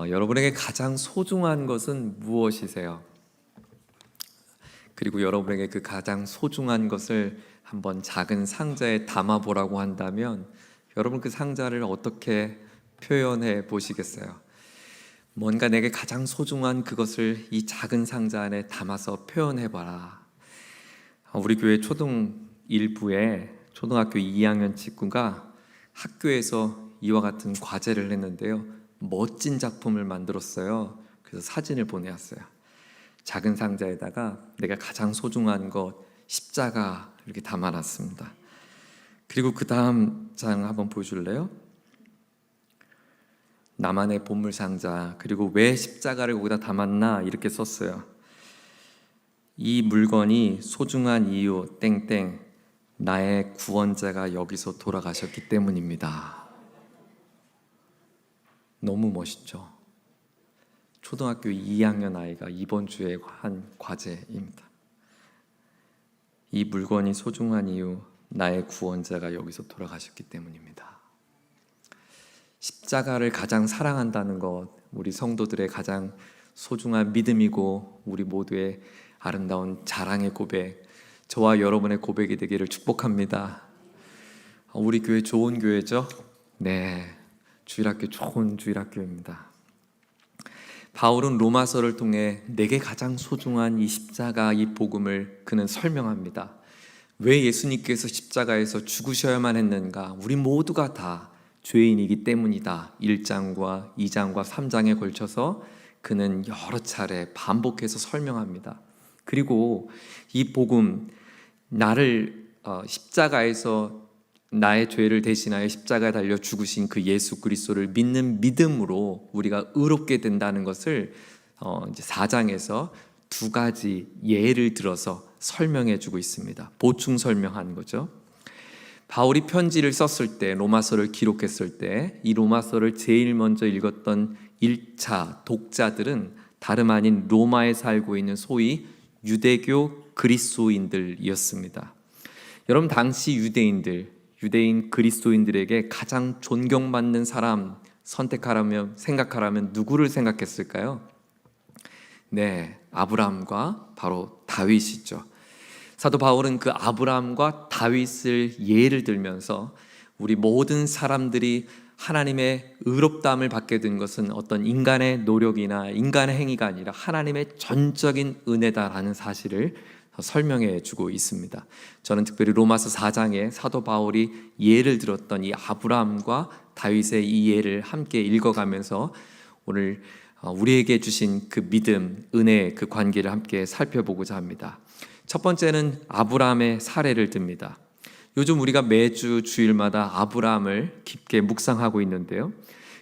여러분에게 가장 소중한 것은 무엇이세요? 그리고 여러분에게 그 가장 소중한 것을 한번 작은 상자에 담아보라고 한다면 여러분 그 상자를 어떻게 표현해 보시겠어요? 뭔가 내게 가장 소중한 그것을 이 작은 상자 안에 담아서 표현해봐라. 우리 교회 초등 1부에 초등학교 2학년 친구가 학교에서 이와 같은 과제를 했는데요, 멋진 작품을 만들었어요. 그래서 사진을 보내왔어요. 작은 상자에다가 내가 가장 소중한 것 십자가 이렇게 담아놨습니다. 그리고 그 다음 장 한번 보여줄래요? 나만의 보물 상자, 그리고 왜 십자가를 거기다 담았나 이렇게 썼어요. 이 물건이 소중한 이유 땡땡, 나의 구원자가 여기서 돌아가셨기 때문입니다. 너무 멋있죠? 초등학교 2학년 아이가 이번 주에 한 과제입니다. 이 물건이 소중한 이유, 나의 구원자가 여기서 돌아가셨기 때문입니다. 십자가를 가장 사랑한다는 것, 우리 성도들의 가장 소중한 믿음이고 우리 모두의 아름다운 자랑의 고백, 저와 여러분의 고백이 되기를 축복합니다. 우리 교회 좋은 교회죠? 네, 주일학교 좋은 주일학교입니다. 바울은 로마서를 통해 내게 가장 소중한 이 십자가, 이 복음을 그는 설명합니다. 왜 예수님께서 십자가에서 죽으셔야만 했는가? 우리 모두가 다 죄인이기 때문이다. 1장과 2장과 3장에 걸쳐서 그는 여러 차례 반복해서 설명합니다. 그리고 이 복음, 나를 십자가에서 나의 죄를 대신하여 십자가에 달려 죽으신 그 예수 그리스도를 믿는 믿음으로 우리가 의롭게 된다는 것을 이제 4장에서 두 가지 예를 들어서 설명해 주고 있습니다. 보충 설명한 거죠. 바울이 편지를 썼을 때, 로마서를 기록했을 때 이 로마서를 제일 먼저 읽었던 1차 독자들은 다름 아닌 로마에 살고 있는 소위 유대교 그리스도인들이었습니다. 여러분, 당시 유대인 그리스도인들에게 가장 존경받는 사람 선택하라면, 생각하라면 누구를 생각했을까요? 네, 아브라함과 바로 다윗이죠. 사도 바울은 그 아브라함과 다윗을 예를 들면서 우리 모든 사람들이 하나님의 의롭다함을 받게 된 것은 어떤 인간의 노력이나 인간의 행위가 아니라 하나님의 전적인 은혜다라는 사실을 설명해 주고 있습니다. 저는 특별히 로마서 4장에 사도 바울이 예를 들었던 이 아브라함과 다윗의 이 예를 함께 읽어가면서 오늘 우리에게 주신 그 믿음, 은혜, 그 관계를 함께 살펴보고자 합니다. 첫 번째는 아브라함의 사례를 듭니다. 요즘 우리가 매주 주일마다 아브라함을 깊게 묵상하고 있는데요,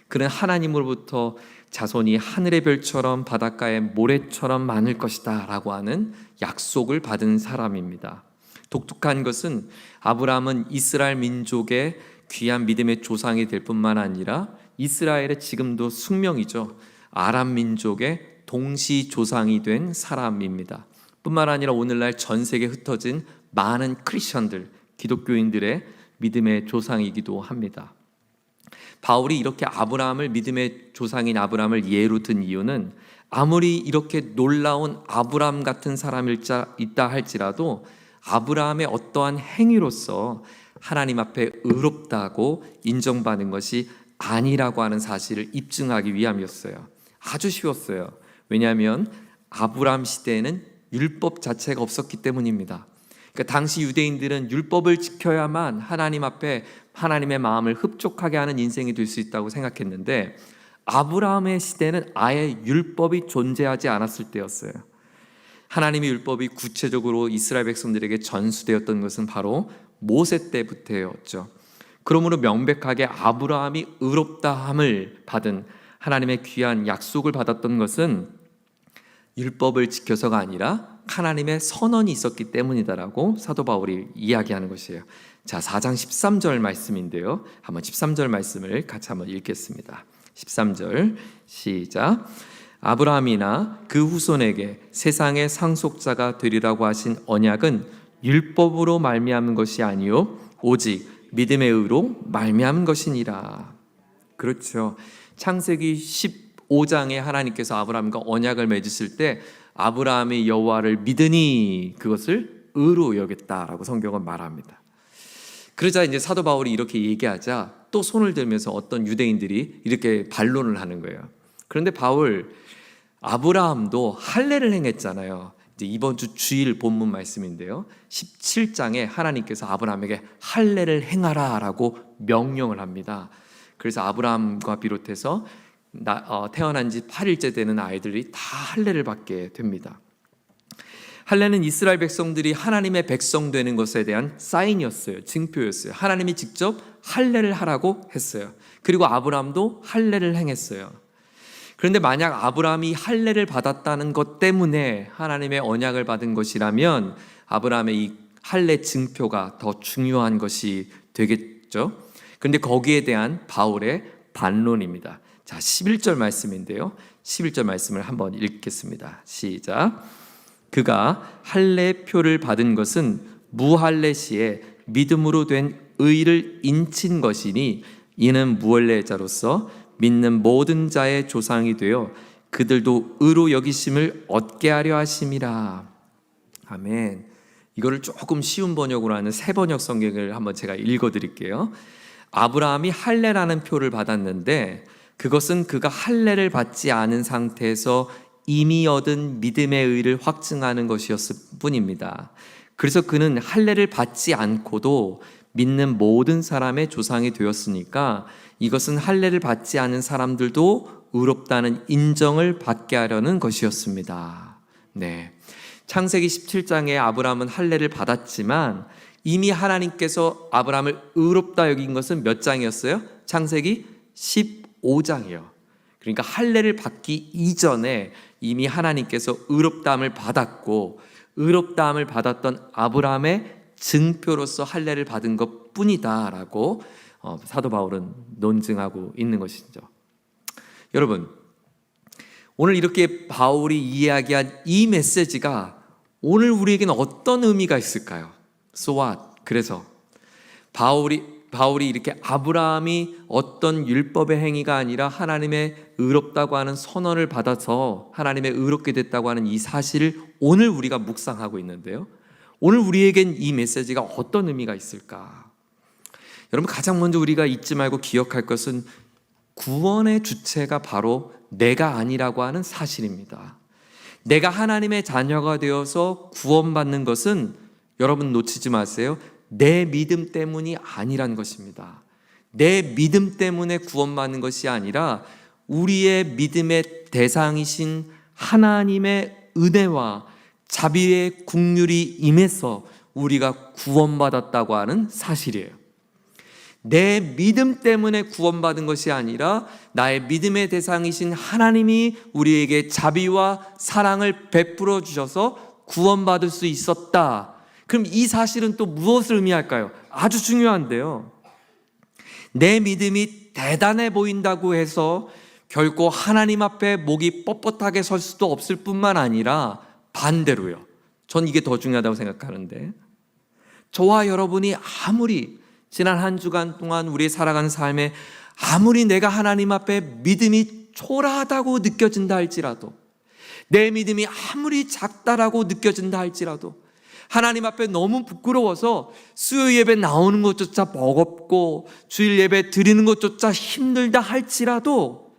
그는 하나님으로부터 자손이 하늘의 별처럼 바닷가의 모래처럼 많을 것이다 라고 하는 약속을 받은 사람입니다. 독특한 것은 아브라함은 이스라엘 민족의 귀한 믿음의 조상이 될 뿐만 아니라 이스라엘의 지금도 숙명이죠, 아람 민족의 동시 조상이 된 사람입니다. 뿐만 아니라 오늘날 전 세계에 흩어진 많은 크리스천들, 기독교인들의 믿음의 조상이기도 합니다. 바울이 이렇게 아브라함을, 믿음의 조상인 아브라함을 예로 든 이유는 아무리 이렇게 놀라운 아브라함 같은 사람이 있다 할지라도 아브라함의 어떠한 행위로서 하나님 앞에 의롭다고 인정받는 것이 아니라고 하는 사실을 입증하기 위함이었어요. 아주 쉬웠어요. 왜냐하면 아브라함 시대에는 율법 자체가 없었기 때문입니다. 그러니까 당시 유대인들은 율법을 지켜야만 하나님 앞에 하나님의 마음을 흡족하게 하는 인생이 될 수 있다고 생각했는데, 아브라함의 시대는 아예 율법이 존재하지 않았을 때였어요. 하나님의 율법이 구체적으로 이스라엘 백성들에게 전수되었던 것은 바로 모세 때부터였죠. 그러므로 명백하게 아브라함이 의롭다함을 받은, 하나님의 귀한 약속을 받았던 것은 율법을 지켜서가 아니라 하나님의 선언이 있었기 때문이다라고 사도 바울이 이야기하는 것이에요. 자, 4장 13절 말씀인데요, 한번 13절 말씀을 같이 한번 읽겠습니다. 13절 시작. 아브라함이나 그 후손에게 세상의 상속자가 되리라고 하신 언약은 율법으로 말미암은 것이 아니요 오직 믿음의 의로 말미암은 것이니라. 그렇죠. 창세기 15장에 하나님께서 아브라함과 언약을 맺으실 때 아브라함이 여호와를 믿으니 그것을 의로 여겼다라고 성경은 말합니다. 그러자 이제 사도 바울이 이렇게 얘기하자 또 손을 들면서 어떤 유대인들이 이렇게 반론을 하는 거예요. 그런데 바울, 아브라함도 할례를 행했잖아요. 이제 이번 주 주일 본문 말씀인데요. 17장에 하나님께서 아브라함에게 할례를 행하라라고 명령을 합니다. 그래서 아브라함과 비롯해서 태어난 지 8일째 되는 아이들이 다 할례를 받게 됩니다. 할례는 이스라엘 백성들이 하나님의 백성 되는 것에 대한 사인이었어요. 증표였어요. 하나님이 직접 할례를 하라고 했어요. 그리고 아브라함도 할례를 행했어요. 그런데 만약 아브라함이 할례를 받았다는 것 때문에 하나님의 언약을 받은 것이라면 아브라함의 이 할례 증표가 더 중요한 것이 되겠죠. 그런데 거기에 대한 바울의 반론입니다. 자, 11절 말씀인데요. 11절 말씀을 한번 읽겠습니다. 시작. 그가 할례표를 받은 것은 무할례 시에 믿음으로 된 의를 인친 것이니 이는 무할례자로서 믿는 모든 자의 조상이 되어 그들도 의로 여기심을 얻게 하려 하심이라. 아멘. 이거를 조금 쉬운 번역으로 하는 새 번역 성경을 한번 제가 읽어드릴게요. 아브라함이 할례라는 표를 받았는데 그것은 그가 할례를 받지 않은 상태에서 이미 얻은 믿음의 의를 확증하는 것이었을 뿐입니다. 그래서 그는 할례를 받지 않고도 믿는 모든 사람의 조상이 되었으니까 이것은 할례를 받지 않은 사람들도 의롭다는 인정을 받게 하려는 것이었습니다. 네. 창세기 17장에 아브라함은 할례를 받았지만 이미 하나님께서 아브라함을 의롭다 여긴 것은 몇 장이었어요? 창세기 15장이요. 그러니까 할례를 받기 이전에 이미 하나님께서 의롭다함을 받았고 의롭다함을 받았던 아브라함의 증표로서 할례를 받은 것 뿐이다라고 사도 바울은 논증하고 있는 것이죠. 여러분, 오늘 이렇게 바울이 이야기한 이 메시지가 오늘 우리에게는 어떤 의미가 있을까요? So what? 그래서 바울이 이렇게 아브라함이 어떤 율법의 행위가 아니라 하나님의 의롭다고 하는 선언을 받아서 하나님의 의롭게 됐다고 하는 이 사실을 오늘 우리가 묵상하고 있는데요. 오늘 우리에겐 이 메시지가 어떤 의미가 있을까? 여러분, 가장 먼저 우리가 잊지 말고 기억할 것은 구원의 주체가 바로 내가 아니라고 하는 사실입니다. 내가 하나님의 자녀가 되어서 구원받는 것은 여러분 놓치지 마세요. 내 믿음 때문이 아니란 것입니다. 내 믿음 때문에 구원받는 것이 아니라 우리의 믿음의 대상이신 하나님의 은혜와 자비의 긍휼이 임해서 우리가 구원받았다고 하는 사실이에요. 내 믿음 때문에 구원받은 것이 아니라 나의 믿음의 대상이신 하나님이 우리에게 자비와 사랑을 베풀어 주셔서 구원받을 수 있었다. 그럼 이 사실은 또 무엇을 의미할까요? 아주 중요한데요. 내 믿음이 대단해 보인다고 해서 결코 하나님 앞에 목이 뻣뻣하게 설 수도 없을 뿐만 아니라 반대로요. 전 이게 더 중요하다고 생각하는데, 저와 여러분이 아무리 지난 한 주간 동안 우리 살아가는 삶에 아무리 내가 하나님 앞에 믿음이 초라하다고 느껴진다 할지라도, 내 믿음이 아무리 작다라고 느껴진다 할지라도, 하나님 앞에 너무 부끄러워서 수요 예배 나오는 것조차 버겁고 주일 예배 드리는 것조차 힘들다 할지라도,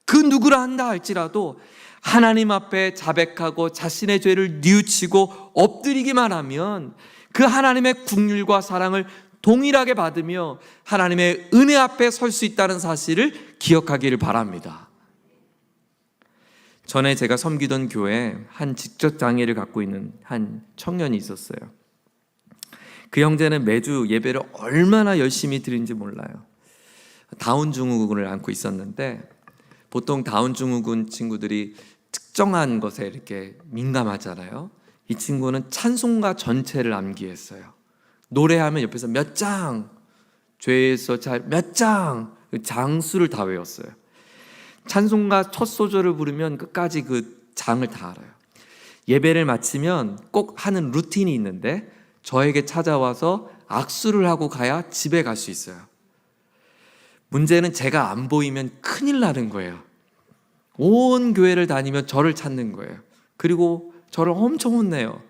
그 누구라 한다 할지라도 하나님 앞에 자백하고 자신의 죄를 뉘우치고 엎드리기만 하면 그 하나님의 긍휼과 사랑을 동일하게 받으며 하나님의 은혜 앞에 설 수 있다는 사실을 기억하기를 바랍니다. 전에 제가 섬기던 교회에 한 지적장애를 갖고 있는 한 청년이 있었어요. 그 형제는 매주 예배를 얼마나 열심히 드리는지 몰라요. 다운 증후군을 앓고 있었는데, 보통 다운 증후군 친구들이 특정한 것에 이렇게 민감하잖아요. 이 친구는 찬송가 전체를 암기했어요. 노래하면 옆에서 몇 장, 죄에서 몇 장, 장수를 다 외웠어요. 찬송가 첫 소절을 부르면 끝까지 그 장을 다 알아요. 예배를 마치면 꼭 하는 루틴이 있는데 저에게 찾아와서 악수를 하고 가야 집에 갈 수 있어요. 문제는 제가 안 보이면 큰일 나는 거예요. 온 교회를 다니며 저를 찾는 거예요. 그리고 저를 엄청 혼내요.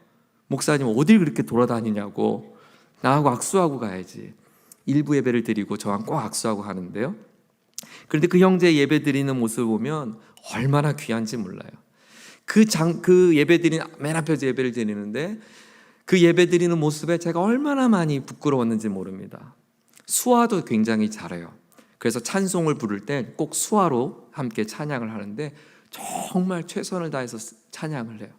목사님 어딜 그렇게 돌아다니냐고. 나하고 악수하고 가야지. 일부 예배를 드리고 저랑 꼭 악수하고 가는데요. 그런데 그 형제 예배 드리는 모습을 보면 얼마나 귀한지 몰라요. 그 예배 드리는, 맨 앞에서 예배를 드리는데 그 예배 드리는 모습에 제가 얼마나 많이 부끄러웠는지 모릅니다. 수화도 굉장히 잘해요. 그래서 찬송을 부를 때 꼭 수화로 함께 찬양을 하는데 정말 최선을 다해서 찬양을 해요.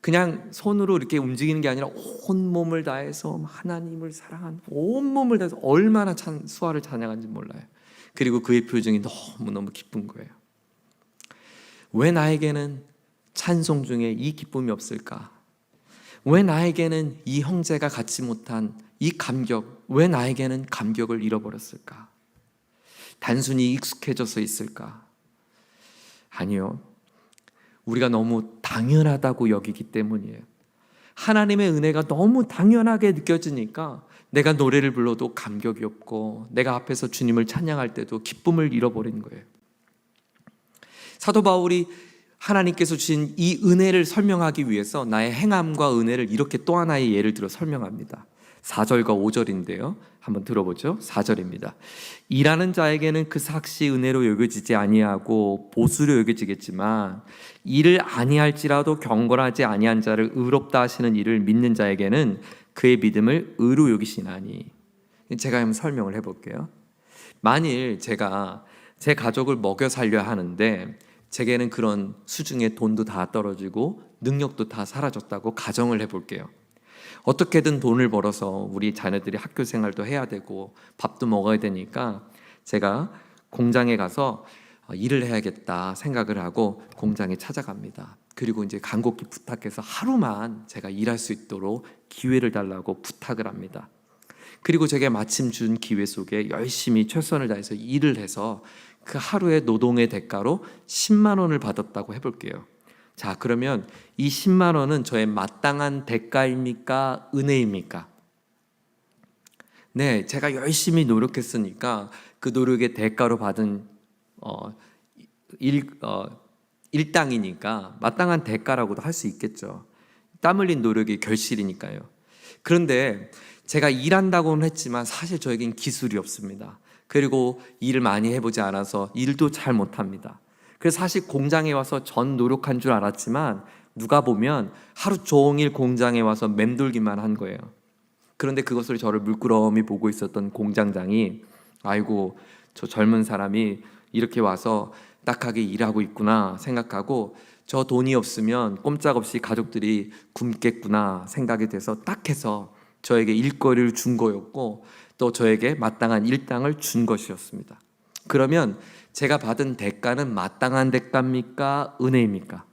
그냥 손으로 이렇게 움직이는 게 아니라 온 몸을 다해서 하나님을 사랑한 온 몸을 다해서 얼마나 수화를 찬양하는지 몰라요. 그리고 그의 표정이 너무너무 기쁜 거예요. 왜 나에게는 찬송 중에 이 기쁨이 없을까? 왜 나에게는 이 형제가 갖지 못한 이 감격, 왜 나에게는 감격을 잃어버렸을까? 단순히 익숙해져서 있을까? 아니요. 우리가 너무 당연하다고 여기기 때문이에요. 하나님의 은혜가 너무 당연하게 느껴지니까 내가 노래를 불러도 감격이 없고 내가 앞에서 주님을 찬양할 때도 기쁨을 잃어버린 거예요. 사도 바울이 하나님께서 주신 이 은혜를 설명하기 위해서 나의 행함과 은혜를 이렇게 또 하나의 예를 들어 설명합니다. 4절과 5절인데요. 한번 들어보죠. 4절입니다. 일하는 자에게는 그 삭시 은혜로 여겨지지 아니하고 보수로 여겨지겠지만 일을 아니할지라도 경건하지 아니한 자를 의롭다 하시는 일을 믿는 자에게는 그의 믿음을 의로 여기시나니. 제가 한번 설명을 해볼게요. 만일 제가 제 가족을 먹여 살려야 하는데 제게는 그런 수중에 돈도 다 떨어지고 능력도 다 사라졌다고 가정을 해볼게요. 어떻게든 돈을 벌어서 우리 자녀들이 학교 생활도 해야 되고 밥도 먹어야 되니까 제가 공장에 가서 일을 해야겠다 생각을 하고 공장에 찾아갑니다. 그리고 이제 간곡히 부탁해서 하루만 제가 일할 수 있도록 기회를 달라고 부탁을 합니다. 그리고 제게 마침 준 기회 속에 열심히 최선을 다해서 일을 해서 그 하루의 노동의 대가로 10만 원을 받았다고 해볼게요. 자, 그러면 이 10만 원은 저의 마땅한 대가입니까? 은혜입니까? 네, 제가 열심히 노력했으니까 그 노력의 대가로 받은 일당이니까 마땅한 대가라고도 할 수 있겠죠. 땀 흘린 노력의 결실이니까요. 그런데 제가 일한다고는 했지만 사실 저에겐 기술이 없습니다. 그리고 일을 많이 해보지 않아서 일도 잘 못합니다. 그래서 사실 공장에 와서 전 노력한 줄 알았지만 누가 보면 하루 종일 공장에 와서 맴돌기만 한 거예요. 그런데 그것을 저를 물끄러미 보고 있었던 공장장이 아이고 저 젊은 사람이 이렇게 와서 딱하게 일하고 있구나 생각하고 저 돈이 없으면 꼼짝없이 가족들이 굶겠구나 생각이 돼서 딱 해서 저에게 일거리를 준 거였고 또 저에게 마땅한 일당을 준 것이었습니다. 그러면 제가 받은 대가는 마땅한 대가입니까? 은혜입니까?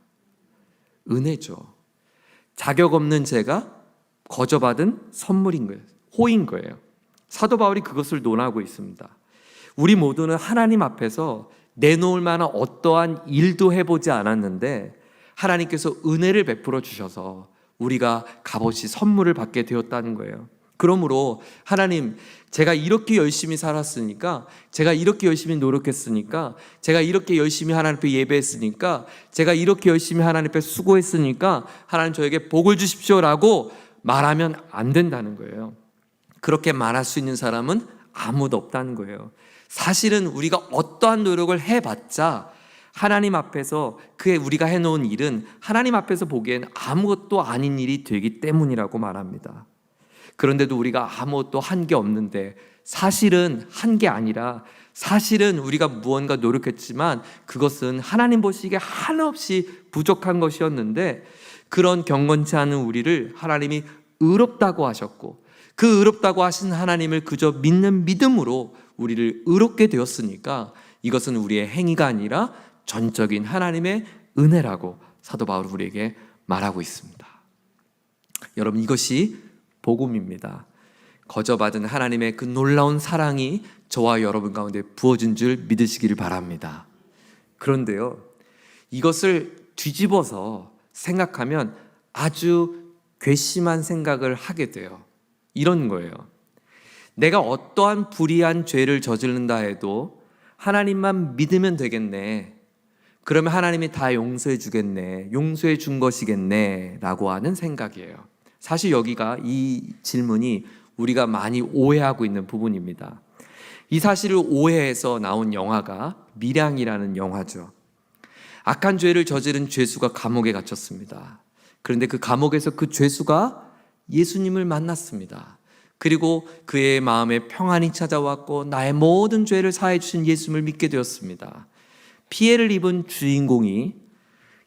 은혜죠. 자격 없는 제가 거저받은 선물인 거예요. 호인 거예요. 사도 바울이 그것을 논하고 있습니다. 우리 모두는 하나님 앞에서 내놓을 만한 어떠한 일도 해보지 않았는데 하나님께서 은혜를 베풀어 주셔서 우리가 값없이 선물을 받게 되었다는 거예요. 그러므로 하나님, 제가 이렇게 열심히 살았으니까, 제가 이렇게 열심히 노력했으니까, 제가 이렇게 열심히 하나님 앞에 예배했으니까, 제가 이렇게 열심히 하나님 앞에 수고했으니까 하나님 저에게 복을 주십시오라고 말하면 안 된다는 거예요. 그렇게 말할 수 있는 사람은 아무도 없다는 거예요. 사실은 우리가 어떠한 노력을 해봤자 하나님 앞에서 우리가 해놓은 일은 하나님 앞에서 보기엔 아무것도 아닌 일이 되기 때문이라고 말합니다. 그런데도 우리가 아무것도 한 게 없는데 사실은 한 게 아니라 사실은 우리가 무언가 노력했지만 그것은 하나님 보시기에 한없이 부족한 것이었는데 그런 경건치 않은 우리를 하나님이 의롭다고 하셨고 그 의롭다고 하신 하나님을 그저 믿는 믿음으로 우리를 의롭게 되었으니까 이것은 우리의 행위가 아니라 전적인 하나님의 은혜라고 사도 바울이 우리에게 말하고 있습니다. 여러분, 이것이 복음입니다. 거저받은 하나님의 그 놀라운 사랑이 저와 여러분 가운데 부어진 줄 믿으시기를 바랍니다. 그런데요, 이것을 뒤집어서 생각하면 아주 괘씸한 생각을 하게 돼요. 이런 거예요. 내가 어떠한 불의한 죄를 저지른다 해도 하나님만 믿으면 되겠네. 그러면 하나님이 다 용서해 주겠네, 용서해 준 것이겠네 라고 하는 생각이에요. 사실 여기가 이 질문이 우리가 많이 오해하고 있는 부분입니다. 이 사실을 오해해서 나온 영화가 밀양이라는 영화죠. 악한 죄를 저지른 죄수가 감옥에 갇혔습니다. 그런데 그 감옥에서 그 죄수가 예수님을 만났습니다. 그리고 그의 마음에 평안이 찾아왔고 나의 모든 죄를 사해 주신 예수님을 믿게 되었습니다. 피해를 입은 주인공이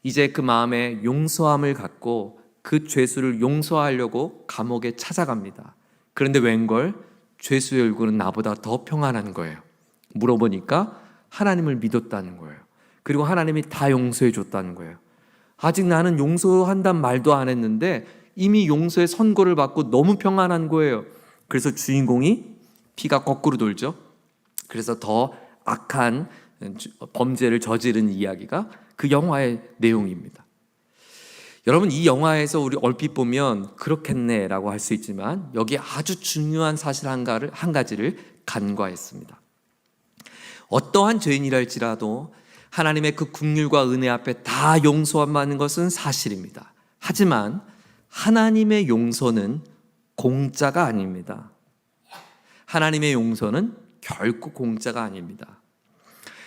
이제 그 마음에 용서함을 갖고 그 죄수를 용서하려고 감옥에 찾아갑니다. 그런데 웬걸 죄수의 얼굴은 나보다 더 평안한 거예요. 물어보니까 하나님을 믿었다는 거예요. 그리고 하나님이 다 용서해 줬다는 거예요. 아직 나는 용서한단 말도 안 했는데 이미 용서의 선고를 받고 너무 평안한 거예요. 그래서 주인공이 피가 거꾸로 돌죠. 그래서 더 악한 범죄를 저지른 이야기가 그 영화의 내용입니다. 여러분, 이 영화에서 우리 얼핏 보면 그렇겠네 라고 할 수 있지만 여기 아주 중요한 사실 한 가지를 간과했습니다. 어떠한 죄인이랄지라도 하나님의 그 긍휼과 은혜 앞에 다 용서받는 것은 사실입니다. 하지만 하나님의 용서는 공짜가 아닙니다. 하나님의 용서는 결코 공짜가 아닙니다.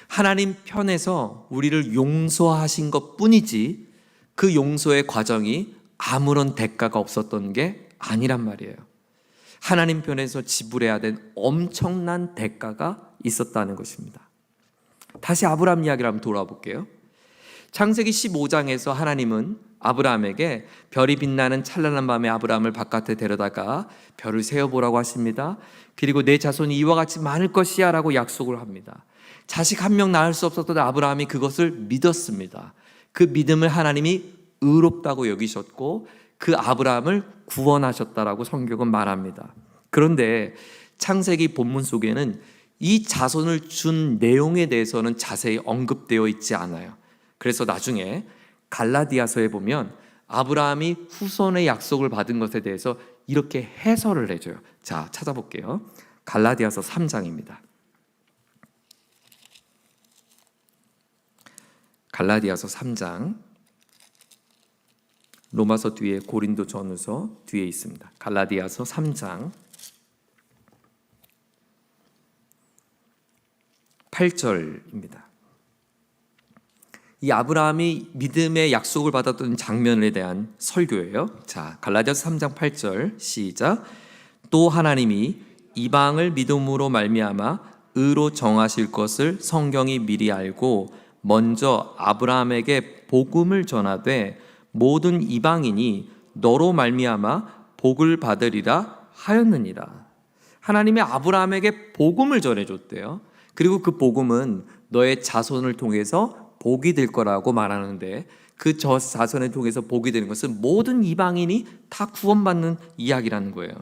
하나님 편에서 우리를 용서하신 것 뿐이지 그 용서의 과정이 아무런 대가가 없었던 게 아니란 말이에요. 하나님 편에서 지불해야 된 엄청난 대가가 있었다는 것입니다. 다시 아브라함 이야기를 한번 돌아볼게요. 창세기 15장에서 하나님은 아브라함에게 별이 빛나는 찬란한 밤에 아브라함을 바깥에 데려다가 별을 세어보라고 하십니다. 그리고 내 자손이 이와 같이 많을 것이야 라고 약속을 합니다. 자식 한 명 낳을 수 없었던 아브라함이 그것을 믿었습니다. 그 믿음을 하나님이 의롭다고 여기셨고 그 아브라함을 구원하셨다라고 성경은 말합니다. 그런데 창세기 본문 속에는 이 자손을 준 내용에 대해서는 자세히 언급되어 있지 않아요. 그래서 나중에 갈라디아서에 보면 아브라함이 후손의 약속을 받은 것에 대해서 이렇게 해설을 해줘요. 자, 찾아볼게요. 갈라디아서 3장입니다. 갈라디아서 3장, 로마서 뒤에 고린도 전후서 뒤에 있습니다. 갈라디아서 3장 8절입니다. 이 아브라함이 믿음의 약속을 받았던 장면에 대한 설교예요. 자, 갈라디아서 3장 8절 시작. 또 하나님이 이방을 믿음으로 말미암아 의로 정하실 것을 성경이 미리 알고 먼저 아브라함에게 복음을 전하되 모든 이방인이 너로 말미암아 복을 받으리라 하였느니라. 하나님이 아브라함에게 복음을 전해줬대요. 그리고 그 복음은 너의 자손을 통해서 복이 될 거라고 말하는데 그 자손을 통해서 복이 되는 것은 모든 이방인이 다 구원받는 이야기라는 거예요.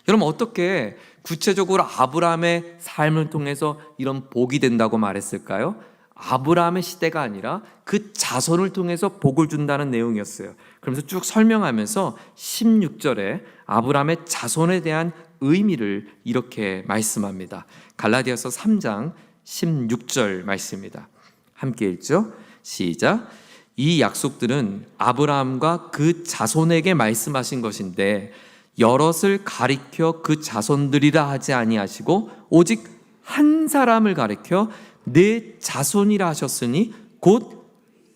여러분, 어떻게 구체적으로 아브라함의 삶을 통해서 이런 복이 된다고 말했을까요? 아브라함의 시대가 아니라 그 자손을 통해서 복을 준다는 내용이었어요. 그러면서 쭉 설명하면서 16절에 아브라함의 자손에 대한 의미를 이렇게 말씀합니다. 갈라디아서 3장 16절 말씀입니다. 함께 읽죠. 시작. 이 약속들은 아브라함과 그 자손에게 말씀하신 것인데 여럿을 가리켜 그 자손들이라 하지 아니하시고 오직 한 사람을 가리켜 내 자손이라 하셨으니 곧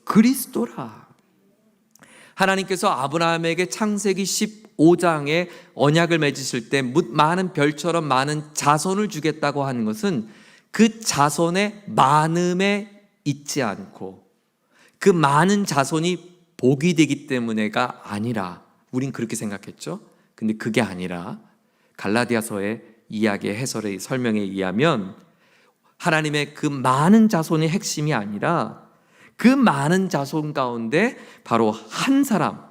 그리스도라. 하나님께서 아브라함에게 창세기 15장에 언약을 맺으실 때 많은 별처럼 많은 자손을 주겠다고 하는 것은 그 자손의 많음에 있지 않고 그 많은 자손이 복이 되기 때문에가 아니라, 우린 그렇게 생각했죠. 근데 그게 아니라 갈라디아서의 이야기의 해설의 설명에 의하면 하나님의 그 많은 자손의 핵심이 아니라 그 많은 자손 가운데 바로 한 사람,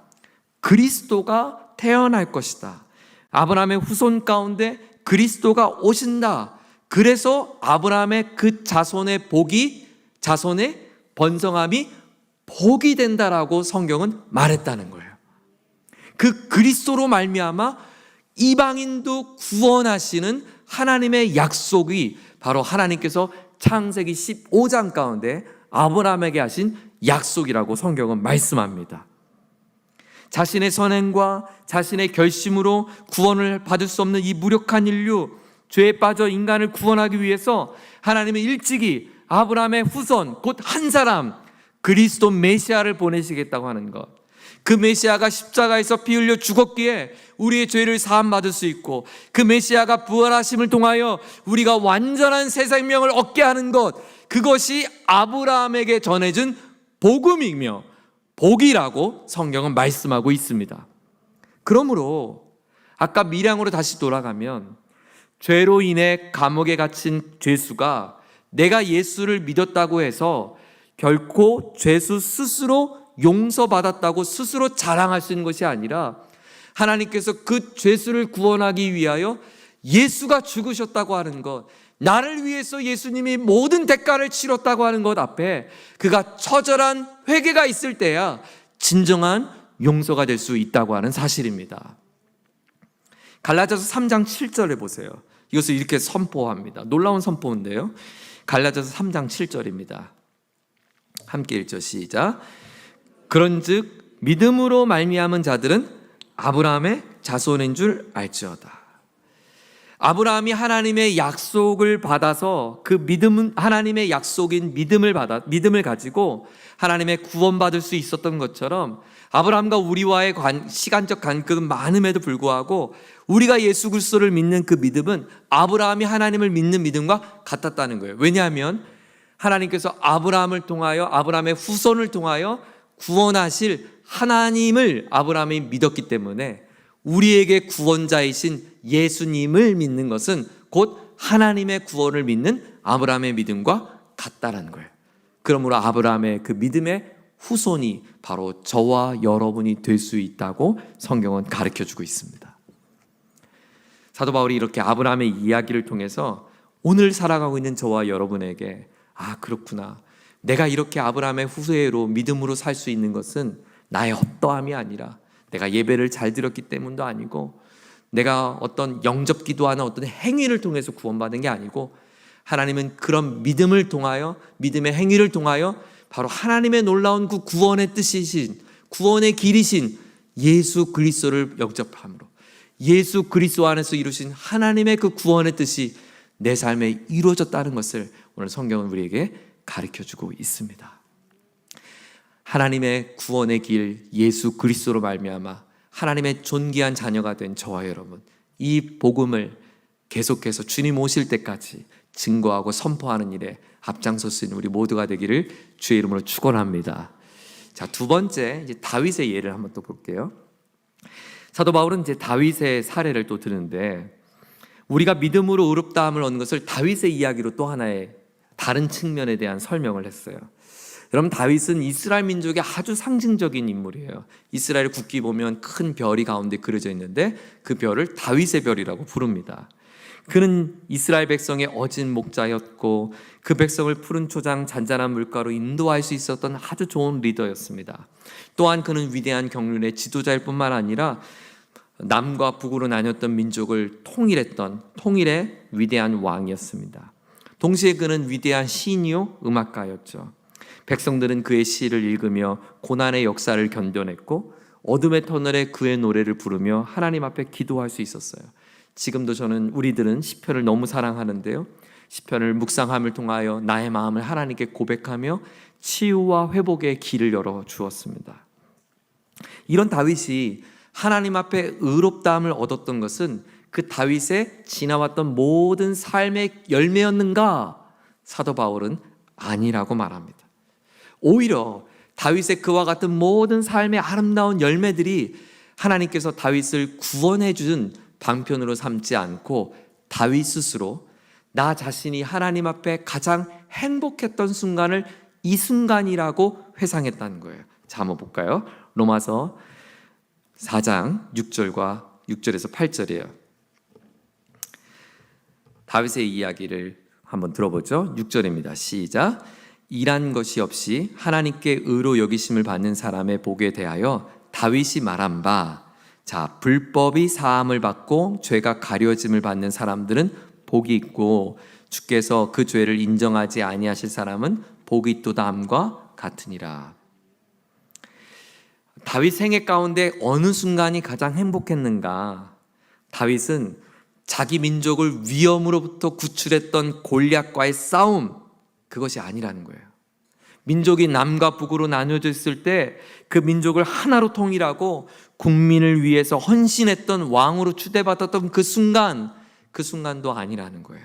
그리스도가 태어날 것이다. 아브라함의 후손 가운데 그리스도가 오신다. 그래서 아브라함의 그 자손의 복이, 자손의 번성함이 복이 된다라고 성경은 말했다는 거예요. 그 그리스도로 말미암아 이방인도 구원하시는 하나님의 약속이 바로 하나님께서 창세기 15장 가운데 아브라함에게 하신 약속이라고 성경은 말씀합니다. 자신의 선행과 자신의 결심으로 구원을 받을 수 없는 이 무력한 인류, 죄에 빠져 인간을 구원하기 위해서 하나님은 일찍이 아브라함의 후손, 곧 한 사람, 그리스도 메시아를 보내시겠다고 하는 것. 그 메시아가 십자가에서 피 흘려 죽었기에 우리의 죄를 사함받을 수 있고, 그 메시아가 부활하심을 통하여 우리가 완전한 새 생명을 얻게 하는 것, 그것이 아브라함에게 전해진 복음이며 복이라고 성경은 말씀하고 있습니다. 그러므로 아까 밀양으로 다시 돌아가면, 죄로 인해 감옥에 갇힌 죄수가 내가 예수를 믿었다고 해서 결코 죄수 스스로 용서받았다고 스스로 자랑할 수 있는 것이 아니라, 하나님께서 그 죄수를 구원하기 위하여 예수가 죽으셨다고 하는 것, 나를 위해서 예수님이 모든 대가를 치렀다고 하는 것 앞에 그가 처절한 회개가 있을 때야 진정한 용서가 될 수 있다고 하는 사실입니다. 갈라디아서 3장 7절에 보세요. 이것을 이렇게 선포합니다. 놀라운 선포인데요. 갈라디아서 3장 7절입니다. 함께 읽죠. 시작. 그런즉 믿음으로 말미암은 자들은 아브라함의 자손인 줄 알지어다. 아브라함이 하나님의 약속을 받아서 그 믿음은 하나님의 약속인 믿음을 가지고 하나님의 구원받을 수 있었던 것처럼, 아브라함과 우리와의 시간적 간격은 많음에도 불구하고 우리가 예수 그리스도를 믿는 그 믿음은 아브라함이 하나님을 믿는 믿음과 같았다는 거예요. 왜냐하면 하나님께서 아브라함을 통하여, 아브라함의 후손을 통하여 구원하실 하나님을 아브라함이 믿었기 때문에 우리에게 구원자이신 예수님을 믿는 것은 곧 하나님의 구원을 믿는 아브라함의 믿음과 같다라는 거예요. 그러므로 아브라함의 그 믿음의 후손이 바로 저와 여러분이 될 수 있다고 성경은 가르쳐주고 있습니다. 사도 바울이 이렇게 아브라함의 이야기를 통해서 오늘 살아가고 있는 저와 여러분에게, 아, 그렇구나, 내가 이렇게 아브라함의 후손으로 믿음으로 살 수 있는 것은 나의 어떠함이 아니라, 내가 예배를 잘 드렸기 때문도 아니고, 내가 어떤 영접 기도하는 어떤 행위를 통해서 구원받은 게 아니고, 하나님은 그런 믿음을 통하여, 믿음의 행위를 통하여 바로 하나님의 놀라운 그 구원의 뜻이신, 구원의 길이신 예수 그리스도를 영접함으로, 예수 그리스도 안에서 이루신 하나님의 그 구원의 뜻이 내 삶에 이루어졌다는 것을 오늘 성경은 우리에게 가르쳐주고 있습니다. 하나님의 구원의 길 예수 그리스도로 말미암아 하나님의 존귀한 자녀가 된 저와 여러분, 이 복음을 계속해서 주님 오실 때까지 증거하고 선포하는 일에 앞장설 수 있는 우리 모두가 되기를 주의 이름으로 축원합니다. 자, 두 번째, 이제 다윗의 예를 한번 또 볼게요. 사도 바울은 이제 다윗의 사례를 또 드는데, 우리가 믿음으로 의롭다함을 얻는 것을 다윗의 이야기로 또 하나의 다른 측면에 대한 설명을 했어요. 여러분, 다윗은 이스라엘 민족의 아주 상징적인 인물이에요. 이스라엘 국기 보면 큰 별이 가운데 그려져 있는데 그 별을 다윗의 별이라고 부릅니다. 그는 이스라엘 백성의 어진 목자였고 그 백성을 푸른 초장 잔잔한 물가로 인도할 수 있었던 아주 좋은 리더였습니다. 또한 그는 위대한 경륜의 지도자일 뿐만 아니라 남과 북으로 나뉘었던 민족을 통일의 위대한 왕이었습니다. 동시에 그는 위대한 시인이요 음악가였죠. 백성들은 그의 시를 읽으며 고난의 역사를 견뎌냈고 어둠의 터널에 그의 노래를 부르며 하나님 앞에 기도할 수 있었어요. 지금도 우리들은 시편을 너무 사랑하는데요, 시편을 묵상함을 통하여 나의 마음을 하나님께 고백하며 치유와 회복의 길을 열어 주었습니다. 이런 다윗이 하나님 앞에 의롭다함을 얻었던 것은 그 다윗의 지나왔던 모든 삶의 열매였는가? 사도 바울은 아니라고 말합니다. 오히려 다윗의 그와 같은 모든 삶의 아름다운 열매들이 하나님께서 다윗을 구원해 준 방편으로 삼지 않고 다윗 스스로 나 자신이 하나님 앞에 가장 행복했던 순간을 이 순간이라고 회상했다는 거예요. 자, 한번 볼까요? 로마서 4장 6절에서 8절이에요. 다윗의 이야기를 한번 들어보죠. 6절입니다. 시작. 일한 것이 없이 하나님께 의로 여기심을 받는 사람의 복에 대하여 다윗이 말한 바, 자, 불법이 사함을 받고 죄가 가려짐을 받는 사람들은 복이 있고 주께서 그 죄를 인정하지 아니하실 사람은 복이 있도다함과 같으니라. 다윗 생애 가운데 어느 순간이 가장 행복했는가? 다윗은 자기 민족을 위험으로부터 구출했던 골리앗과의 싸움, 그것이 아니라는 거예요. 민족이 남과 북으로 나뉘어져 있을 때 그 민족을 하나로 통일하고 국민을 위해서 헌신했던 왕으로 추대받았던 그 순간도 아니라는 거예요.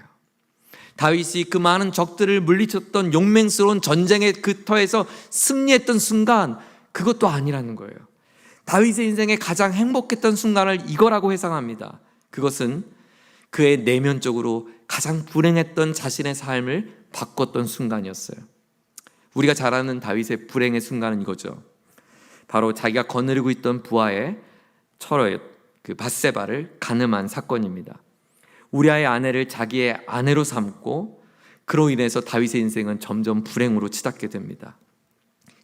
다윗이 그 많은 적들을 물리쳤던 용맹스러운 전쟁의 그 터에서 승리했던 순간, 그것도 아니라는 거예요. 다윗의 인생에 가장 행복했던 순간을 이거라고 회상합니다. 그것은 그의 내면적으로 가장 불행했던 자신의 삶을 바꿨던 순간이었어요. 우리가 잘 아는 다윗의 불행의 순간은 이거죠. 바로 자기가 거느리고 있던 부하의 철의 그 밧세바를 간음한 사건입니다. 우리아의 아내를 자기의 아내로 삼고 그로 인해서 다윗의 인생은 점점 불행으로 치닫게 됩니다.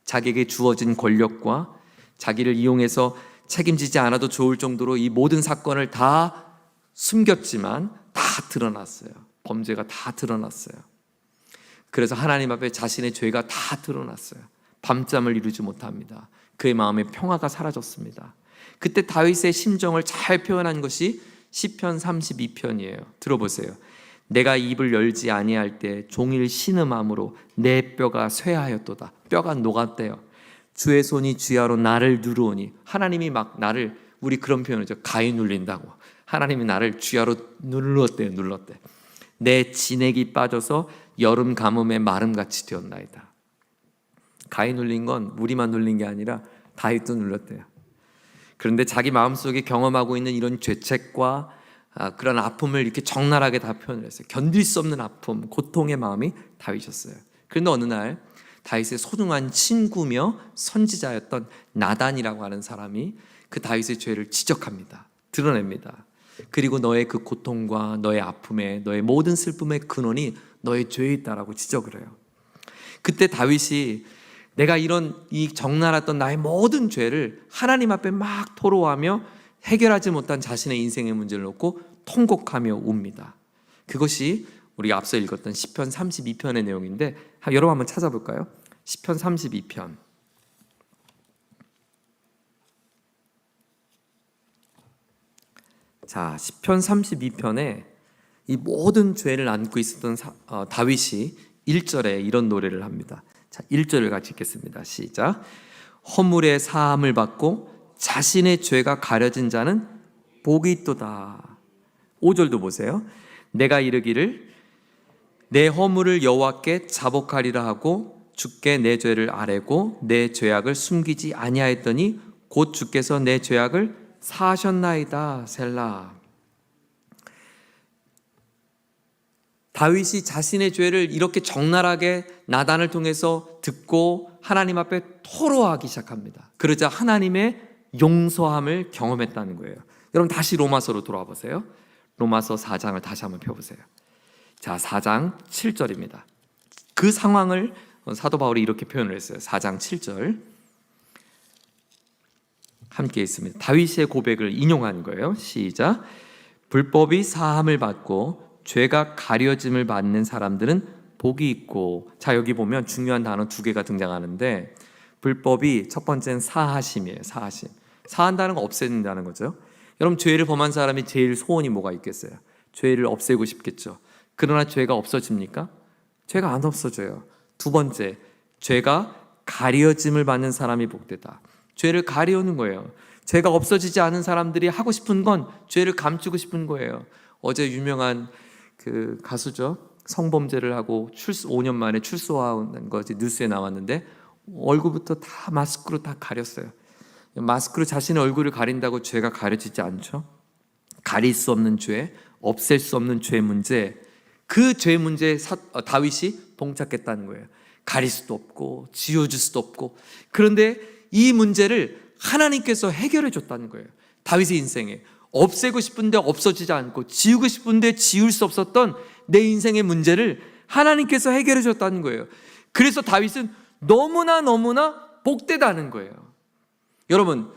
자기에게 주어진 권력과 자기를 이용해서 책임지지 않아도 좋을 정도로 이 모든 사건을 다 숨겼지만 다 드러났어요. 범죄가 다 드러났어요. 그래서 하나님 앞에 자신의 죄가 다 드러났어요. 밤잠을 이루지 못합니다. 그의 마음에 평화가 사라졌습니다. 그때 다윗의 심정을 잘 표현한 것이 시편 32편이에요. 들어보세요. 내가 입을 열지 아니할 때 종일 신음함으로 내 뼈가 쇠하였도다. 뼈가 녹았대요. 주의 손이 주야로 나를 누르오니. 하나님이 막 나를, 우리 그런 표현이죠. 가위 눌린다고. 하나님이 나를 주야로 눌렀대. 내 진액이 빠져서 여름 가뭄에 마름같이 되었나이다. 가위 눌린 건 우리만 눌린 게 아니라 다윗도 눌렀대요. 그런데 자기 마음속에 경험하고 있는 이런 죄책과 그런 아픔을 이렇게 적나라하게 다 표현을 했어요. 견딜 수 없는 아픔, 고통의 마음이 다윗이었어요. 그런데 어느 날 다윗의 소중한 친구며 선지자였던 나단이라고 하는 사람이 그 다윗의 죄를 지적합니다. 드러냅니다. 그리고 너의 그 고통과 너의 아픔에, 너의 모든 슬픔의 근원이 너의 죄에 있다라고 지적을 해요. 그때 다윗이 내가 이런 이 적나라했던 나의 모든 죄를 하나님 앞에 막 토로하며 해결하지 못한 자신의 인생의 문제를 놓고 통곡하며 웁니다. 그것이 우리가 앞서 읽었던 시편 32편의 내용인데 여러분 한번 찾아볼까요? 시편 32편. 자, 시편 32편에 이 모든 죄를 안고 있었던 다윗이 1절에 이런 노래를 합니다. 자, 1절을 같이 읽겠습니다. 시작. 허물의 사함을 받고 자신의 죄가 가려진 자는 복이 있도다. 5절도 보세요. 내가 이르기를 내 허물을 여호와께 자복하리라 하고 주께 내 죄를 아뢰고 내 죄악을 숨기지 아니하였더니 곧 주께서 내 죄악을 사하셨나이다. 셀라. 다윗이 자신의 죄를 이렇게 적나라하게 나단을 통해서 듣고 하나님 앞에 토로하기 시작합니다. 그러자 하나님의 용서함을 경험했다는 거예요. 여러분 다시 로마서로 돌아와 보세요. 로마서 4장을 다시 한번 펴보세요. 자, 4장 7절입니다. 그 상황을 사도 바울이 이렇게 표현을 했어요. 4장 7절 함께 있습니다. 다윗의 고백을 인용한 거예요. 시작. 불법이 사함을 받고 죄가 가려짐을 받는 사람들은 복이 있고. 자, 여기 보면 중요한 단어 두 개가 등장하는데 불법이 첫 번째는 사하심이에요. 사하심. 사한다는 거 없앤다는 거죠. 여러분 죄를 범한 사람이 제일 소원이 뭐가 있겠어요? 죄를 없애고 싶겠죠. 그러나 죄가 없어집니까? 죄가 안 없어져요. 두 번째, 죄가 가려짐을 받는 사람이 복되다. 죄를 가려우는 거예요. 죄가 없어지지 않은 사람들이 하고 싶은 건 죄를 감추고 싶은 거예요. 어제 유명한 그 가수죠. 성범죄를 하고 5년 만에 출소한 것이 뉴스에 나왔는데 얼굴부터 다 마스크로 다 가렸어요. 마스크로 자신의 얼굴을 가린다고 죄가 가려지지 않죠. 가릴 수 없는 죄, 없앨 수 없는 죄 문제, 그 죄 문제에 다윗이 봉착했다는 거예요. 가릴 수도 없고 지워줄 수도 없고. 그런데 이 문제를 하나님께서 해결해 줬다는 거예요. 다윗의 인생에 없애고 싶은데 없어지지 않고 지우고 싶은데 지울 수 없었던 내 인생의 문제를 하나님께서 해결해 줬다는 거예요. 그래서 다윗은 너무나 복되다는 거예요. 여러분,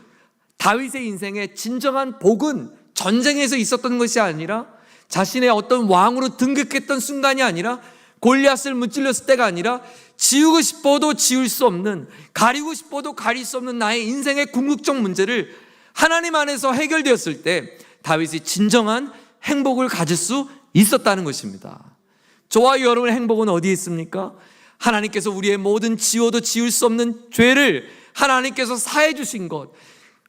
다윗의 인생의 진정한 복은 전쟁에서 있었던 것이 아니라 자신의 어떤 왕으로 등극했던 순간이 아니라 골리앗을 무찔렀을 때가 아니라 지우고 싶어도 지울 수 없는, 가리고 싶어도 가릴 수 없는 나의 인생의 궁극적 문제를 하나님 안에서 해결되었을 때 다윗이 진정한 행복을 가질 수 있었다는 것입니다. 저와 여러분의 행복은 어디에 있습니까? 하나님께서 우리의 모든 지워도 지울 수 없는 죄를 하나님께서 사해 주신 것,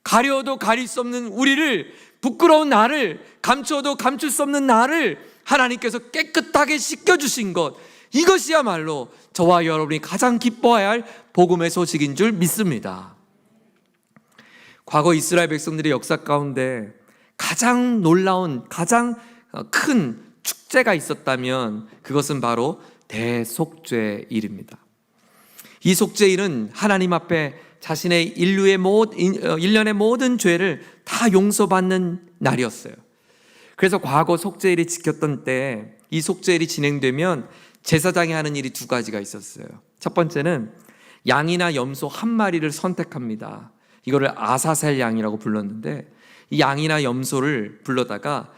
가려도 가릴 수 없는 우리를, 부끄러운 나를, 감춰도 감출 수 없는 나를 하나님께서 깨끗하게 씻겨주신 것, 이것이야말로 저와 여러분이 가장 기뻐해야 할 복음의 소식인 줄 믿습니다. 과거 이스라엘 백성들의 역사 가운데 가장 놀라운, 가장 큰 축제가 있었다면 그것은 바로 대속죄일입니다. 이 속죄일은 하나님 앞에 자신의 일련의 모든 죄를 다 용서받는 날이었어요. 그래서 과거 속죄일이 지켰던 때 이 속죄일이 진행되면 제사장이 하는 일이 두 가지가 있었어요. 첫 번째는 양이나 염소 한 마리를 선택합니다. 이거를 아사셀 양이라고 불렀는데, 이 양이나 염소를 불러다가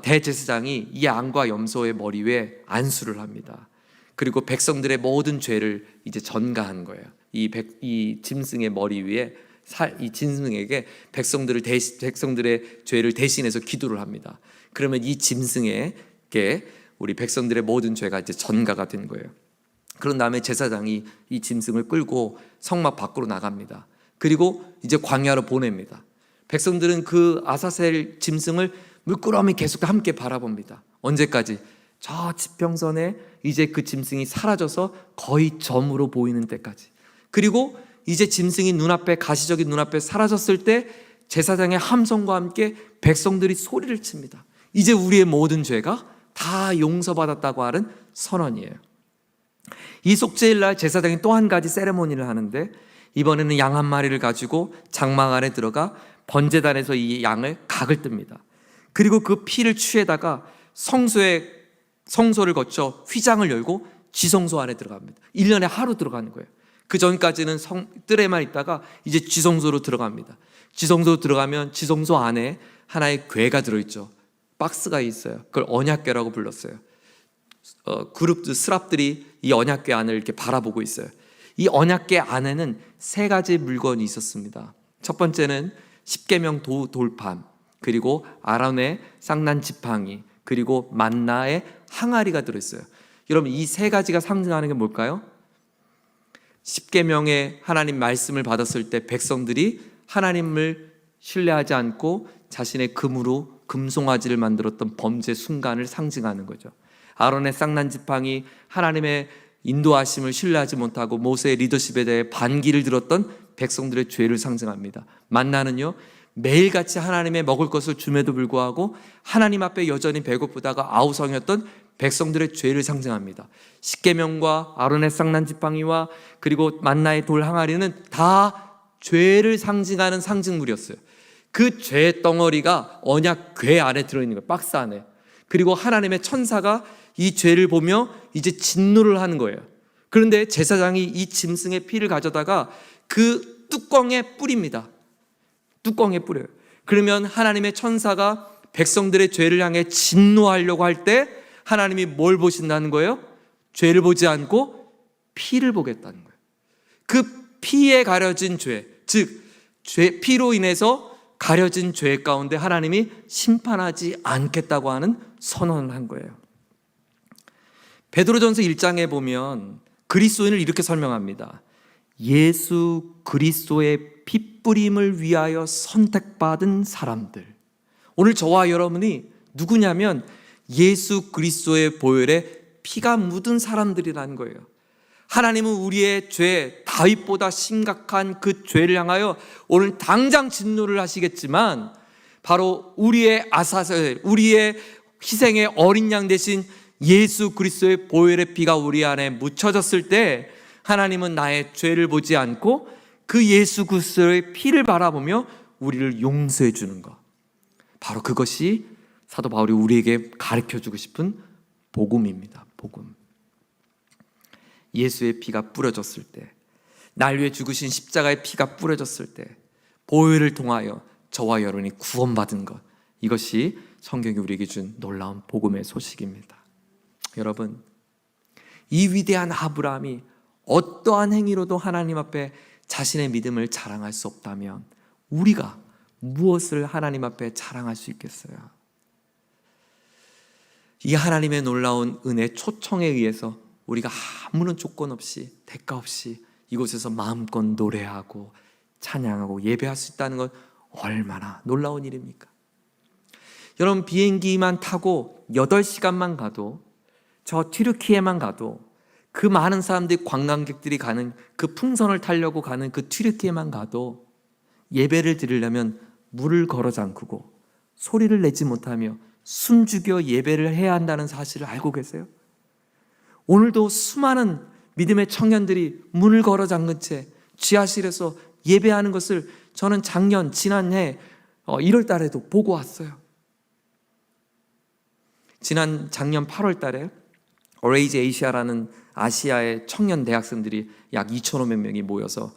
대제사장이 이 양과 염소의 머리 위에 안수를 합니다. 그리고 백성들의 모든 죄를 이제 전가한 거예요. 이 짐승의 머리 위에 이 짐승에게 백성들의 죄를 대신해서 기도를 합니다. 그러면 이 짐승에게 우리 백성들의 모든 죄가 이제 전가가 된 거예요. 그런 다음에 제사장이 이 짐승을 끌고 성막 밖으로 나갑니다. 그리고 이제 광야로 보냅니다. 백성들은 그 아사셀 짐승을 물끄러미 계속 함께 바라봅니다. 언제까지? 저 지평선에 이제 그 짐승이 사라져서 거의 점으로 보이는 때까지. 그리고 이제 짐승이 가시적인 눈앞에 사라졌을 때 제사장의 함성과 함께 백성들이 소리를 칩니다. 이제 우리의 모든 죄가 다 용서받았다고 하는 선언이에요. 이 속죄일 날 제사장이 또 한 가지 세레모니를 하는데, 이번에는 양 한 마리를 가지고 장막 안에 들어가 번제단에서 이 양을 각을 뜹니다. 그리고 그 피를 취해다가 성소를 거쳐 휘장을 열고 지성소 안에 들어갑니다. 1년에 하루 들어가는 거예요. 그 전까지는 뜰에만 있다가 이제 지성소로 들어갑니다. 지성소로 들어가면 지성소 안에 하나의 궤가 들어있죠. 박스가 있어요. 그걸 언약궤라고 불렀어요. 스랍들이 이 언약궤 안을 이렇게 바라보고 있어요. 이 언약궤 안에는 세 가지 물건이 있었습니다. 첫 번째는 십계명 돌판, 그리고 아론의 쌍난 지팡이, 그리고 만나의 항아리가 들어있어요. 여러분, 이 세 가지가 상징하는 게 뭘까요? 십계명의 하나님 말씀을 받았을 때 백성들이 하나님을 신뢰하지 않고 자신의 금으로 금송아지를 만들었던 범죄 순간을 상징하는 거죠. 아론의 쌍난 지팡이, 하나님의 인도하심을 신뢰하지 못하고 모세의 리더십에 대해 반기를 들었던 백성들의 죄를 상징합니다. 만나는요, 매일같이 하나님의 먹을 것을 줌에도 불구하고 하나님 앞에 여전히 배고프다가 아우성이었던 백성들의 죄를 상징합니다. 십계명과 아론의 쌍난 지팡이와 그리고 만나의 돌 항아리는 다 죄를 상징하는 상징물이었어요. 그 죄 덩어리가 언약 궤 안에 들어있는 거예요. 박스 안에. 그리고 하나님의 천사가 이 죄를 보며 이제 진노를 하는 거예요. 그런데 제사장이 이 짐승의 피를 가져다가 그 뚜껑에 뿌립니다. 뚜껑에 뿌려요. 그러면 하나님의 천사가 백성들의 죄를 향해 진노하려고 할 때 하나님이 뭘 보신다는 거예요? 죄를 보지 않고 피를 보겠다는 거예요. 그 피에 가려진 죄, 즉 피로 인해서 가려진 죄 가운데 하나님이 심판하지 않겠다고 하는 선언을 한 거예요. 베드로전서 1장에 보면 그리스도인을 이렇게 설명합니다. 예수 그리스도의 핏뿌림을 위하여 선택받은 사람들. 오늘 저와 여러분이 누구냐면 예수 그리스도의 보혈에 피가 묻은 사람들이라는 거예요. 하나님은 우리의 죄, 다윗보다 심각한 그 죄를 향하여 오늘 당장 진노를 하시겠지만, 바로 우리의 아사셀, 우리의 희생의 어린 양 대신 예수 그리스도의 보혈의 피가 우리 안에 묻혀졌을 때 하나님은 나의 죄를 보지 않고 그 예수 그리스도의 피를 바라보며 우리를 용서해 주는 것, 바로 그것이 사도 바울이 우리에게 가르쳐주고 싶은 복음입니다. 복음. 예수의 피가 뿌려졌을 때, 날 위해 죽으신 십자가의 피가 뿌려졌을 때 보혈을 통하여 저와 여러분이 구원받은 것, 이것이 성경이 우리에게 준 놀라운 복음의 소식입니다. 여러분, 이 위대한 아브라함이 어떠한 행위로도 하나님 앞에 자신의 믿음을 자랑할 수 없다면 우리가 무엇을 하나님 앞에 자랑할 수 있겠어요? 이 하나님의 놀라운 은혜 초청에 의해서 우리가 아무런 조건 없이 대가 없이 이곳에서 마음껏 노래하고 찬양하고 예배할 수 있다는 건 얼마나 놀라운 일입니까? 여러분, 비행기만 타고 8시간만 가도, 저 튀르키예만 가도, 그 많은 사람들이, 관광객들이 가는 그 풍선을 타려고 가는 그 튀르키예만 가도 예배를 드리려면 물을 걸어 잠그고 소리를 내지 못하며 숨죽여 예배를 해야 한다는 사실을 알고 계세요? 오늘도 수많은 믿음의 청년들이 문을 걸어 잠근 채 지하실에서 예배하는 것을 저는 지난해 1월 달에도 보고 왔어요. 작년 8월 달에 어레이즈 에이시아라는 아시아의 청년 대학생들이 약 2,500 명이 모여서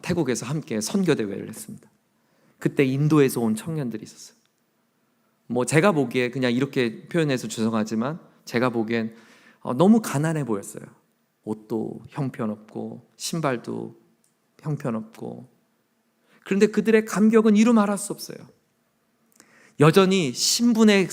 태국에서 함께 선교 대회를 했습니다. 그때 인도에서 온 청년들이 있었어요. 제가 보기에, 그냥 이렇게 표현해서 죄송하지만 제가 보기엔 너무 가난해 보였어요. 옷도 형편없고 신발도 형편없고. 그런데 그들의 감격은 이루 말할 수 없어요. 여전히 신분의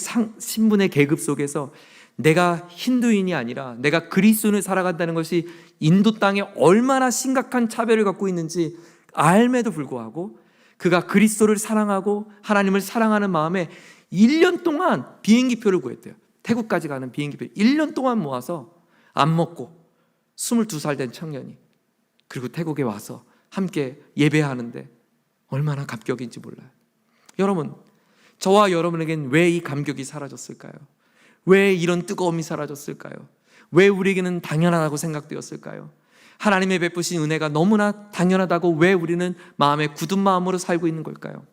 계급 속에서 내가 힌두인이 아니라 내가 그리스도인을 살아간다는 것이 인도 땅에 얼마나 심각한 차별을 갖고 있는지 알매도 불구하고 그가 그리스도를 사랑하고 하나님을 사랑하는 마음에 1년 동안 비행기표를 구했대요. 태국까지 가는 비행기표를 1년 동안 모아서 안 먹고 22살 된 청년이, 그리고 태국에 와서 함께 예배하는데 얼마나 감격인지 몰라요. 여러분, 저와 여러분에겐 왜 이 감격이 사라졌을까요? 왜 이런 뜨거움이 사라졌을까요? 왜 우리에게는 당연하다고 생각되었을까요? 하나님의 베푸신 은혜가 너무나 당연하다고 왜 우리는 마음에 굳은 마음으로 살고 있는 걸까요?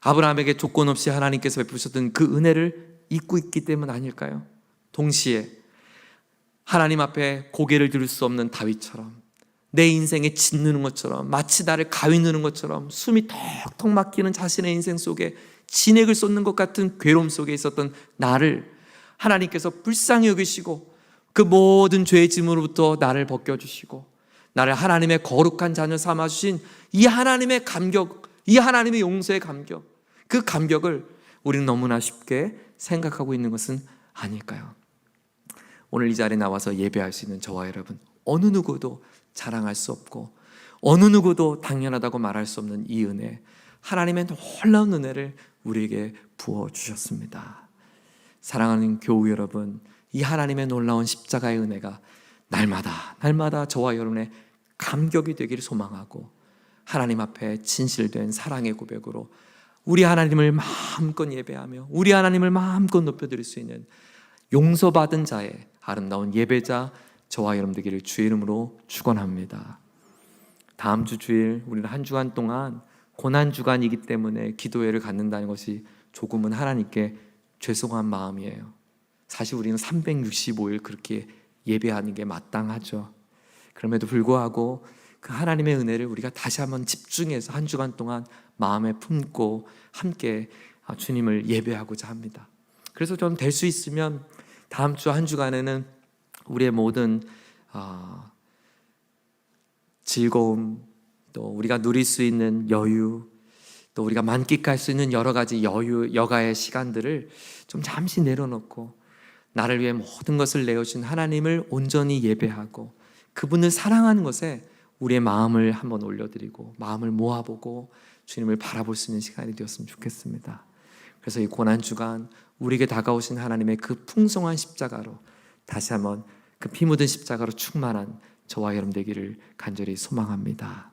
아브라함에게 조건 없이 하나님께서 베푸셨던 그 은혜를 잊고 있기 때문 아닐까요? 동시에 하나님 앞에 고개를 들을 수 없는 다윗처럼, 내 인생에 짓누는 것처럼, 마치 나를 가위 누는 것처럼 숨이 턱턱 막히는 자신의 인생 속에 진액을 쏟는 것 같은 괴로움 속에 있었던 나를 하나님께서 불쌍히 여기시고 그 모든 죄의 짐으로부터 나를 벗겨주시고 나를 하나님의 거룩한 자녀 삼아주신 이 하나님의 감격, 이 하나님의 용서의 감격, 그 감격을 우리는 너무나 쉽게 생각하고 있는 것은 아닐까요? 오늘 이 자리에 나와서 예배할 수 있는 저와 여러분, 어느 누구도 자랑할 수 없고 어느 누구도 당연하다고 말할 수 없는 이 은혜, 하나님의 놀라운 은혜를 우리에게 부어주셨습니다. 사랑하는 교우 여러분, 이 하나님의 놀라운 십자가의 은혜가 날마다 저와 여러분의 감격이 되기를 소망하고 하나님 앞에 진실된 사랑의 고백으로 우리 하나님을 마음껏 예배하며 우리 하나님을 마음껏 높여드릴 수 있는 용서받은 자의 아름다운 예배자 저와 여러분 되기를 주의 이름으로 축원합니다. 다음 주 주일 우리는 한 주간 동안 고난주간이기 때문에 기도회를 갖는다는 것이 조금은 하나님께 죄송한 마음이에요. 사실 우리는 365일 그렇게 예배하는 게 마땅하죠. 그럼에도 불구하고 그 하나님의 은혜를 우리가 다시 한번 집중해서 한 주간 동안 마음에 품고 함께 주님을 예배하고자 합니다. 그래서 저는 될 수 있으면 다음 주 한 주간에는 우리의 모든 즐거움, 또 우리가 누릴 수 있는 여유, 또 우리가 만끽할 수 있는 여러 가지 여가의 시간들을 좀 잠시 내려놓고 나를 위해 모든 것을 내어주신 하나님을 온전히 예배하고 그분을 사랑하는 것에 우리의 마음을 한번 올려드리고 마음을 모아보고 주님을 바라볼 수 있는 시간이 되었으면 좋겠습니다. 그래서 이 고난주간 우리에게 다가오신 하나님의 그 풍성한 십자가로 다시 한번 그 피 묻은 십자가로 충만한 저와 여러분 되기를 간절히 소망합니다.